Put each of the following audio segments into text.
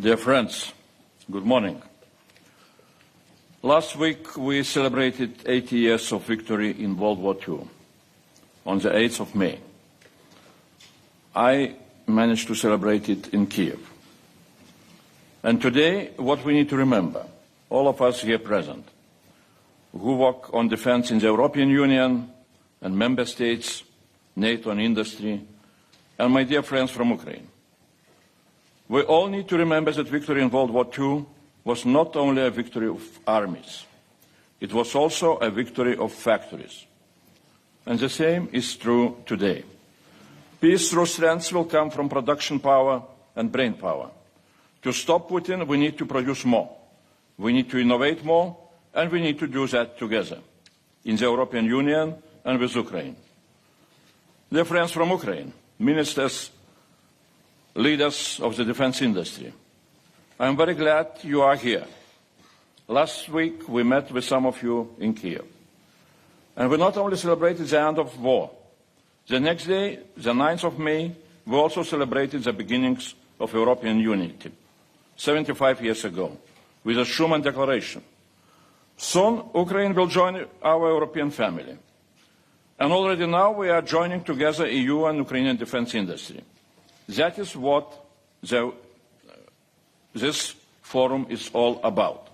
Dear friends, good morning. Last week we celebrated 80 years of victory in World War II on the 8th of May. I managed to celebrate it in Kiev. And today, what we need to remember, all of us here present, who work on defense in the European Union and member states, NATO and industry, and my dear friends from Ukraine. We all need to remember that victory in World War II was not only a victory of armies, it was also a victory of factories. And the same is true today. Peace through strength will come from production power and brain power. To stop Putin, we need to produce more. We need to innovate more, and we need to do that together, in the European Union and with Ukraine. Dear friends from Ukraine, ministers, leaders of the defense industry, I am very glad you are here. Last week we met with some of you in Kiev. And we not only celebrated the end of war. The next day, the 9th of May, we also celebrated the beginnings of European unity, 75 years ago, with the Schuman Declaration. Soon, Ukraine will join our European family. And already now we are joining together EU and Ukrainian defense industry. That is what this forum is all about.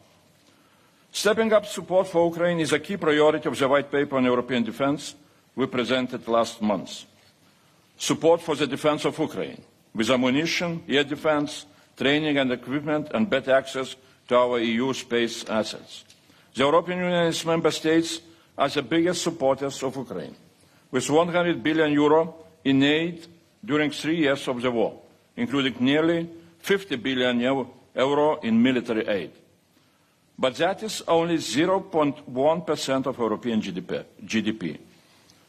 Stepping up support for Ukraine is a key priority of the White Paper on European defense we presented last month. Support for the defense of Ukraine, with ammunition, air defense, training and equipment, and better access to our EU space assets. The European Union and its member states are the biggest supporters of Ukraine, with 100 billion euro in aid during 3 years of the war, including nearly 50 billion euro in military aid. But that is only 0.1% of European GDP.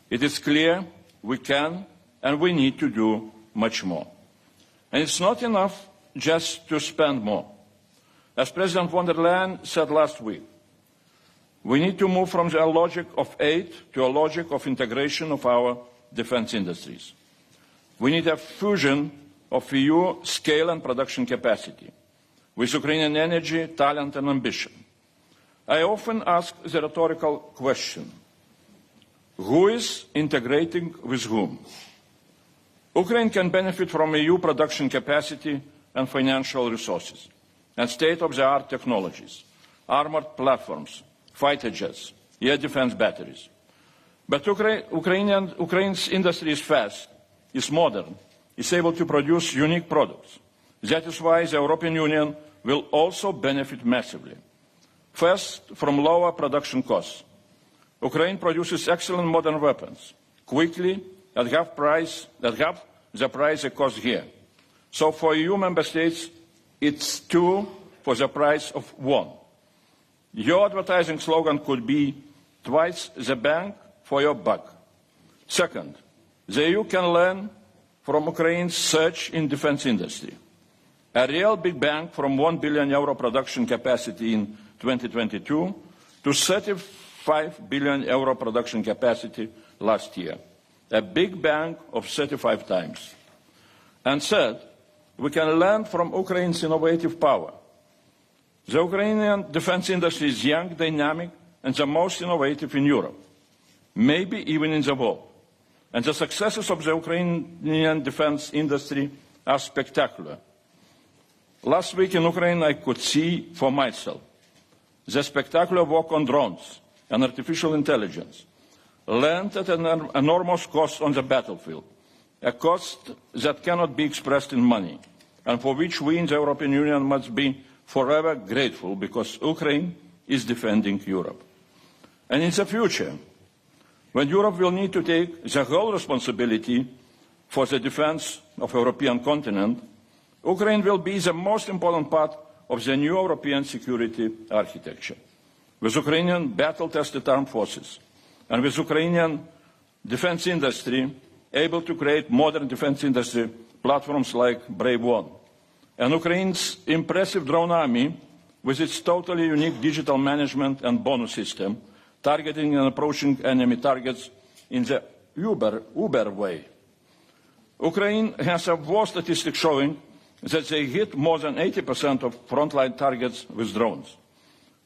It is clear we can and we need to do much more. And it's not enough just to spend more. As President von der Leyen said last week, we need to move from a logic of aid to a logic of integration of our defense industries. We need a fusion of EU scale and production capacity with Ukrainian energy, talent and ambition. I often ask the rhetorical question, who is integrating with whom? Ukraine can benefit from EU production capacity and financial resources, and state-of-the-art technologies, armored platforms, fighter jets, air defense batteries. But Ukraine's industry is fast, is modern, is able to produce unique products. That is why the European Union will also benefit massively. First, from lower production costs. Ukraine produces excellent modern weapons, quickly, at half the price it costs here. So for EU member states, it's 2 for the price of 1. Your advertising slogan could be twice the bang for your buck. Second, the EU can learn from Ukraine's surge in defense industry. A real big bang from 1 billion euro production capacity in 2022 to 35 billion euro production capacity last year. A big bang of 35 times. And third, we can learn from Ukraine's innovative power. The Ukrainian defense industry is young, dynamic, and the most innovative in Europe, maybe even in the world. And the successes of the Ukrainian defense industry are spectacular. Last week in Ukraine, I could see for myself the spectacular work on drones and artificial intelligence, learned at an enormous cost on the battlefield, a cost that cannot be expressed in money, and for which we in the European Union must be forever grateful, because Ukraine is defending Europe. And in the future, when Europe will need to take the whole responsibility for the defense of the European continent, Ukraine will be the most important part of the new European security architecture. With Ukrainian battle-tested armed forces and with Ukrainian defense industry able to create modern defense industry platforms like Brave One, and Ukraine's impressive drone army with its totally unique digital management and bonus system, targeting and approaching enemy targets in the Uber way. Ukraine has a war statistic showing that they hit more than 80% of frontline targets with drones.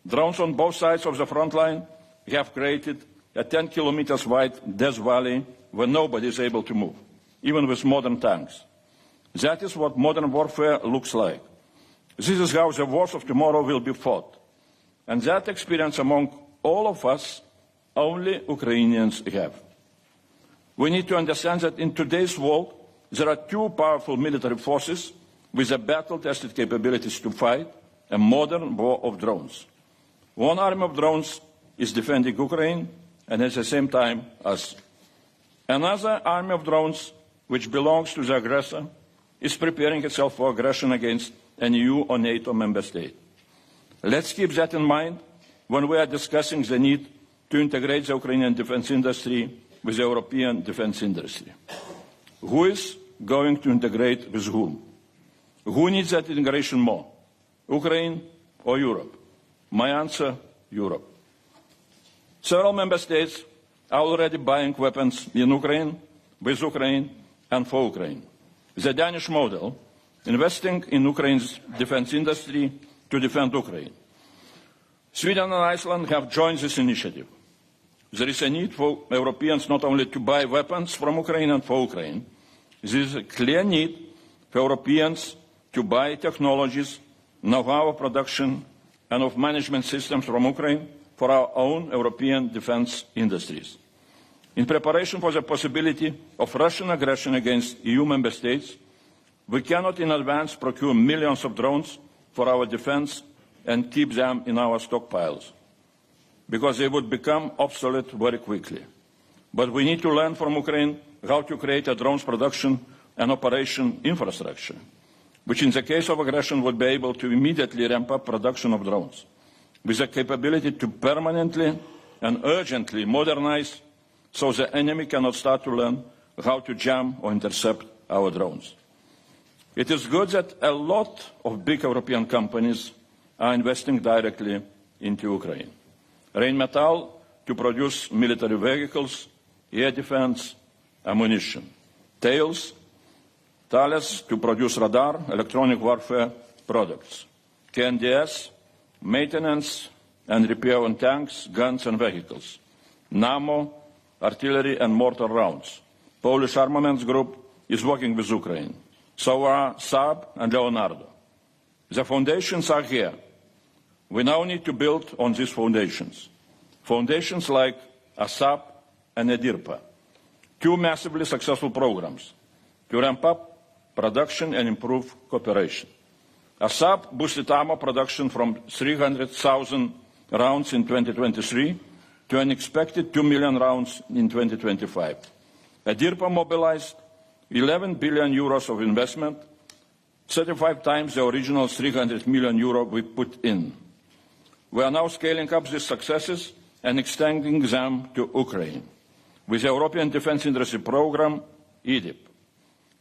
Drones on both sides of the front line have created a 10 kilometers wide Death Valley where nobody is able to move, even with modern tanks. That is what modern warfare looks like. This is how the wars of tomorrow will be fought. And that experience among all of us, only Ukrainians have. We need to understand that in today's world, there are two powerful military forces with the battle-tested capabilities to fight a modern war of drones. One army of drones is defending Ukraine, and at the same time us. Another army of drones, which belongs to the aggressor, is preparing itself for aggression against an EU or NATO member state. Let's keep that in mind when we are discussing the need to integrate the Ukrainian defense industry with the European defense industry. Who is going to integrate with whom? Who needs that integration more, Ukraine or Europe? My answer, Europe. Several member states are already buying weapons in Ukraine, with Ukraine, and for Ukraine. The Danish model, investing in Ukraine's defense industry to defend Ukraine. Sweden and Iceland have joined this initiative. There is a need for Europeans not only to buy weapons from Ukraine and for Ukraine. There is a clear need for Europeans to buy technologies, know-how of production, and of management systems from Ukraine for our own European defense industries. In preparation for the possibility of Russian aggression against EU member states, we cannot in advance procure millions of drones for our defense and keep them in our stockpiles, because they would become obsolete very quickly. But we need to learn from Ukraine how to create a drones production and operation infrastructure, which in the case of aggression would be able to immediately ramp up production of drones, with the capability to permanently and urgently modernize so the enemy cannot start to learn how to jam or intercept our drones. It is good that a lot of big European companies are investing directly into Ukraine. Rheinmetall to produce military vehicles, air defense, ammunition. Thales to produce radar, electronic warfare products. KNDS, maintenance and repair on tanks, guns and vehicles. Nammo, artillery and mortar rounds. Polish Armaments Group is working with Ukraine. So are Saab and Leonardo. The foundations are here. We now need to build on these foundations. Foundations like ASAP and EDIRPA, two massively successful programs to ramp up production and improve cooperation. ASAP boosted armor production from 300,000 rounds in 2023 to an expected 2 million rounds in 2025. EDIRPA mobilized 11 billion euros of investment, 35 times the original 300 million euro we put in. We are now scaling up these successes and extending them to Ukraine with the European Defence Industry Programme, EDIP.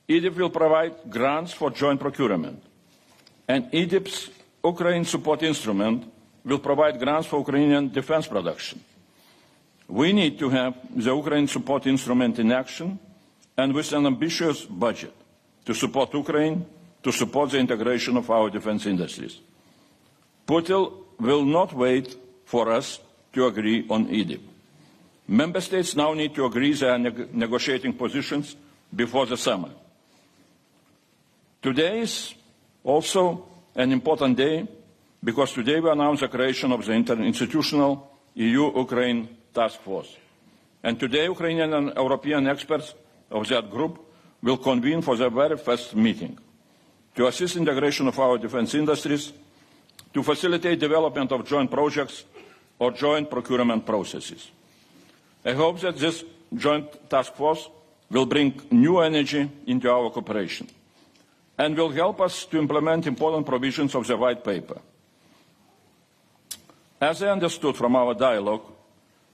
EDIP will provide grants for joint procurement, and EDIP's Ukraine Support Instrument will provide grants for Ukrainian defence production. We need to have the Ukraine Support Instrument in action and with an ambitious budget to support Ukraine, to support the integration of our defence industries. Putin will not wait for us to agree on EDIP. Member States now need to agree their negotiating positions before the summer. Today is also an important day because today we announce the creation of the interinstitutional EU-Ukraine task force. And today Ukrainian and European experts of that group will convene for their very first meeting to assist integration of our defence industries, to facilitate development of joint projects or joint procurement processes. I hope that this joint task force will bring new energy into our cooperation and will help us to implement important provisions of the White Paper. As I understood from our dialogue,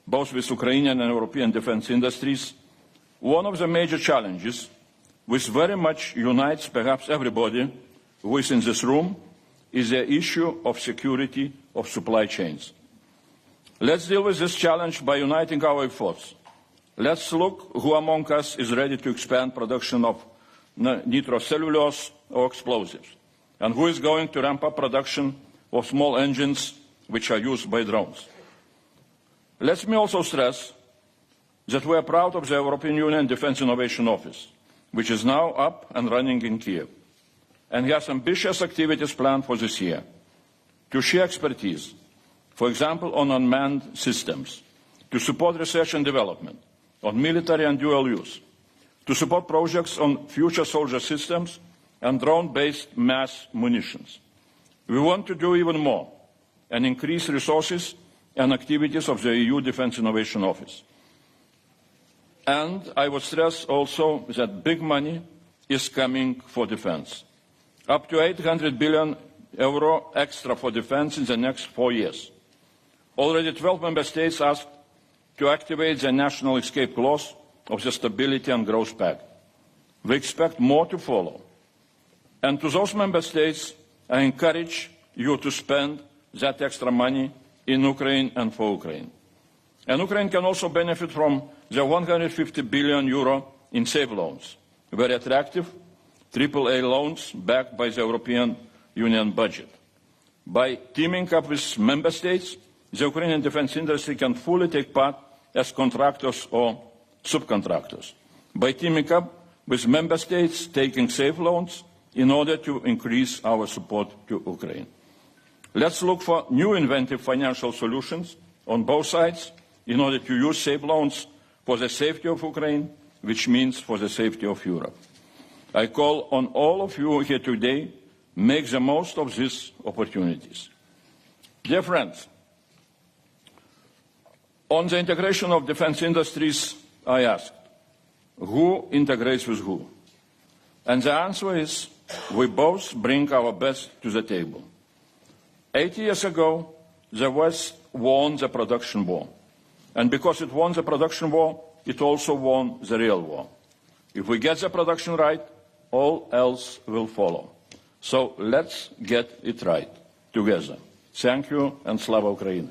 both with Ukrainian and European defence industries, one of the major challenges, which very much unites perhaps everybody who is in this room, is the issue of security of supply chains. Let's deal with this challenge by uniting our efforts. Let's look who among us is ready to expand production of nitrocellulose or explosives, and who is going to ramp up production of small engines which are used by drones. Let me also stress that we are proud of the European Union Defence Innovation Office, which is now up and running in Kiev, and has ambitious activities planned for this year to share expertise, for example, on unmanned systems, to support research and development, on military and dual use, to support projects on future soldier systems and drone-based mass munitions. We want to do even more and increase resources and activities of the EU Defence Innovation Office. And I would stress also that big money is coming for defence. Up to €800 billion extra for defence in the next 4 years. Already 12 member states asked to activate the national escape clause of the Stability and Growth Pact. We expect more to follow. And to those member states, I encourage you to spend that extra money in Ukraine and for Ukraine. And Ukraine can also benefit from the €150 billion in SAVE loans, very attractive AAA loans backed by the European Union budget. By teaming up with member states, the Ukrainian defence industry can fully take part as contractors or subcontractors. By teaming up with member states taking SAVE loans in order to increase our support to Ukraine. Let's look for new inventive financial solutions on both sides in order to use SAVE loans for the safety of Ukraine, which means for the safety of Europe. I call on all of you here today, make the most of these opportunities. Dear friends, on the integration of defence industries, I asked, who integrates with who? And the answer is, we both bring our best to the table. 8 years ago, the West won the production war. And because it won the production war, it also won the real war. If we get the production right, all else will follow. So let's get it right together. Thank you, and Slava Ukraini.